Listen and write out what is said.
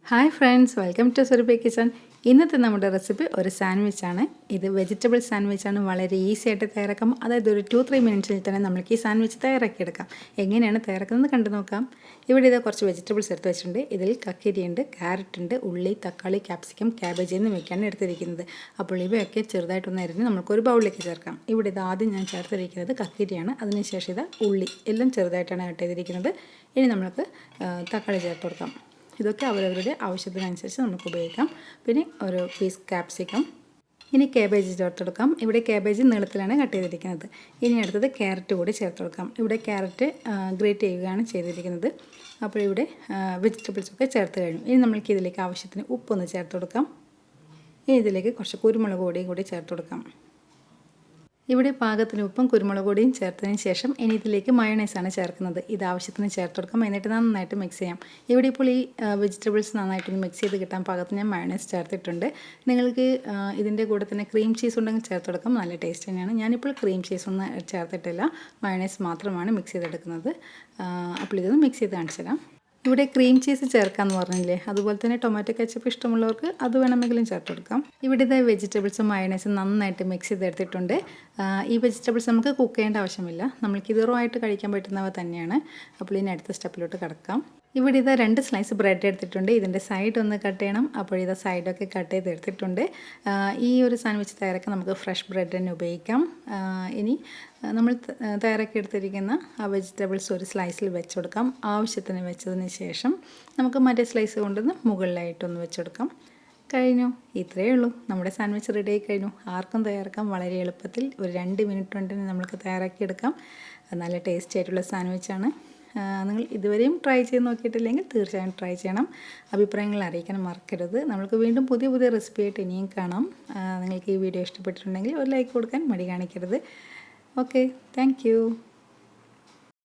Hi friends, welcome to Surabhi kitchen. ഇന്നത്തെ നമ്മുടെ recipe ഒരു സാൻഡ്വിച്ചാണ്. ഇത് വെജിറ്റബിൾ സാൻഡ്വിച്ചാണ്. വളരെ ഈസി ആയിട്ട് തയ്യാറാക്കാം. അതായത് ഒരു 2-3 മിനിറ്റ്സിൽ തന്നെ നമുക്ക് ഈ സാൻഡ്വിച്ച് തയ്യാറാക്കിയെടുക്കാം. എങ്ങനെയാണ് തയ്യാറാക്കുന്നത് കണ്ടു നോക്കാം. ഇവിടെ ഇത് കുറച്ച് വെജിറ്റബിൾസ് എടുത്ത് വെച്ചിട്ടുണ്ട്. ഇതിൽ കക്കിരിയുണ്ട്, ക്യാരറ്റ് ഉണ്ട്, ഉള്ളി, തക്കാളി, ക്യാപ്സിക്കം, കാബേജ് എന്നിവയൊക്കെയാണ് എടുത്തിരിക്കുന്നത്. അപ്പോൾ ഇവയൊക്കെ ചെറുതായിട്ടൊന്ന് അരിഞ്ഞ് നമുക്കൊരു ബൗളിലേക്ക് ചേർക്കാം. ഇവിടെ ഇത് ആദ്യം ഞാൻ ചേർത്തിരിക്കുന്നത് കക്കിരിയാണ്. അതിനുശേഷം ഇത് ഉള്ളി എല്ലാം ചെറുതായിട്ടാണ് കട്ട് ചെയ്തിരിക്കുന്നത്. ഇനി നമുക്ക് തക്കാളി ചേർത്ത് കൊടുക്കാം. ഇതൊക്കെ അവരവരുടെ ആവശ്യത്തിനനുസരിച്ച് നമുക്ക് ഉപയോഗിക്കാം. പിന്നെ ഒരു പീസ് ക്യാപ്സിക്കം. ഇനി കാബേജ് ചേർത്തെടുക്കാം. ഇവിടെ കാബേജ് നീളത്തിലാണ് കട്ട് ചെയ്തിരിക്കുന്നത്. ഇനി അടുത്തത് ക്യാരറ്റ് കൂടി ചേർത്ത് കൊടുക്കാം. ഇവിടെ ക്യാരറ്റ് ഗ്രേറ്റ് ചെയ്യുകയാണ് ചെയ്തിരിക്കുന്നത്. അപ്പോൾ ഇവിടെ വെജിറ്റബിൾസൊക്കെ ചേർത്ത് കഴിഞ്ഞു. ഇനി നമ്മൾക്ക് ഇതിലേക്ക് ആവശ്യത്തിന് ഉപ്പൊന്ന് ചേർത്ത് കൊടുക്കാം. ഇനി ഇതിലേക്ക് കുറച്ച് കുരുമുളക് പൊടിയും കൂടി ചേർത്ത് കൊടുക്കാം. ഇവിടെ പാകത്തിന് ഉപ്പും കുരുമുളക് പൊടിയും ചേർത്തതിന് ശേഷം ഇനി ഇതിലേക്ക് മയോണൈസാണ് ചേർക്കുന്നത്. ഇത് ആവശ്യത്തിന് ചേർത്ത് കൊടുക്കാം. എന്നിട്ട് നന്നായിട്ട് മിക്സ് ചെയ്യാം. ഇവിടെ ഇപ്പോൾ ഈ വെജിറ്റബിൾസ് നന്നായിട്ടൊന്ന് മിക്സ് ചെയ്ത് കിട്ടാൻ പാകത്തിന് ഞാൻ മയോണൈസ് ചേർത്തിട്ടുണ്ട്. നിങ്ങൾക്ക് ഇതിൻ്റെ കൂടെ തന്നെ ക്രീം ചീസ് ഉണ്ടെങ്കിൽ ചേർത്ത് കൊടുക്കാം. നല്ല ടേസ്റ്റ് തന്നെയാണ്. ഞാനിപ്പോൾ ക്രീം ചീസ് ഒന്നും ചേർത്തിട്ടില്ല, മയോണൈസ് മാത്രമാണ് മിക്സ് ചെയ്തെടുക്കുന്നത്. അപ്പോൾ ഇതൊന്ന് മിക്സ് ചെയ്ത് കാണിച്ചു തരാം. ഇവിടെ ക്രീം ചീസ് ചേർക്കാമെന്ന് പറഞ്ഞില്ലേ, അതുപോലെ തന്നെ ടൊമാറ്റോ കെച്ചപ്പ് ഇഷ്ടമുള്ളവർക്ക് അത് വേണമെങ്കിലും ചേർത്ത് കൊടുക്കാം. ഇവിടുത്തെ വെജിറ്റബിൾസും മയോണൈസും നന്നായിട്ട് മിക്സ് ചെയ്തെടുത്തിട്ടുണ്ട്. ഈ വെജിറ്റബിൾസ് നമുക്ക് കുക്ക് ചെയ്യേണ്ട ആവശ്യമില്ല, നമ്മൾക്ക് ഇത് റോ ആയിട്ട് കഴിക്കാൻ പറ്റുന്നവ തന്നെയാണ്. അപ്പോൾ ഇനി അടുത്ത സ്റ്റെപ്പിലോട്ട് കിടക്കാം. ഇവിടെ ഇത് 2 സ്ലൈസ് ബ്രെഡ് എടുത്തിട്ടുണ്ട്. ഇതിൻ്റെ സൈഡ് ഒന്ന് കട്ട് ചെയ്യണം. അപ്പോൾ ഇത് സൈഡൊക്കെ കട്ട് ചെയ്തെടുത്തിട്ടുണ്ട്. ഈ ഒരു സാൻഡ്വിച്ച് തയ്യാറാക്കാൻ നമുക്ക് ഫ്രഷ് ബ്രെഡ് തന്നെ ഉപയോഗിക്കാം. ഇനി നമ്മൾ തയ്യാറാക്കി എടുത്തിരിക്കുന്ന ആ വെജിറ്റബിൾസ് ഒരു സ്ലൈസിൽ വെച്ച് കൊടുക്കാം. ആവശ്യത്തിന് വെച്ചതിന് ശേഷം നമുക്ക് മറ്റേ സ്ലൈസ് കൊണ്ടുവന്ന് മുകളിലായിട്ടൊന്ന് വെച്ചെടുക്കാം. കഴിഞ്ഞു. ഇത്രയേ ഉള്ളൂ, നമ്മുടെ സാൻഡ്വിച്ച് റെഡി ആയി കഴിഞ്ഞു. ആർക്കും തയ്യാറാക്കാം. വളരെ എളുപ്പത്തിൽ ഒരു 2 മിനിറ്റ് കൊണ്ട് തന്നെ നമുക്ക് തയ്യാറാക്കിയെടുക്കാം. നല്ല ടേസ്റ്റി ആയിട്ടുള്ള സാൻഡ്വിച്ചാണ്. നിങ്ങൾ ഇതുവരെയും ട്രൈ ചെയ്ത് നോക്കിയിട്ടില്ലെങ്കിൽ തീർച്ചയായും ട്രൈ ചെയ്യണം. അഭിപ്രായങ്ങൾ അറിയിക്കാൻ മറക്കരുത്. നമുക്ക് വീണ്ടും പുതിയ പുതിയ റെസിപ്പി ആയിട്ട് ഇനിയും കാണാം. നിങ്ങൾക്ക് ഈ വീഡിയോ ഇഷ്ടപ്പെട്ടിട്ടുണ്ടെങ്കിൽ ഒരു ലൈക്ക് കൊടുക്കാൻ മടി കാണിക്കരുത്. Okay, thank you.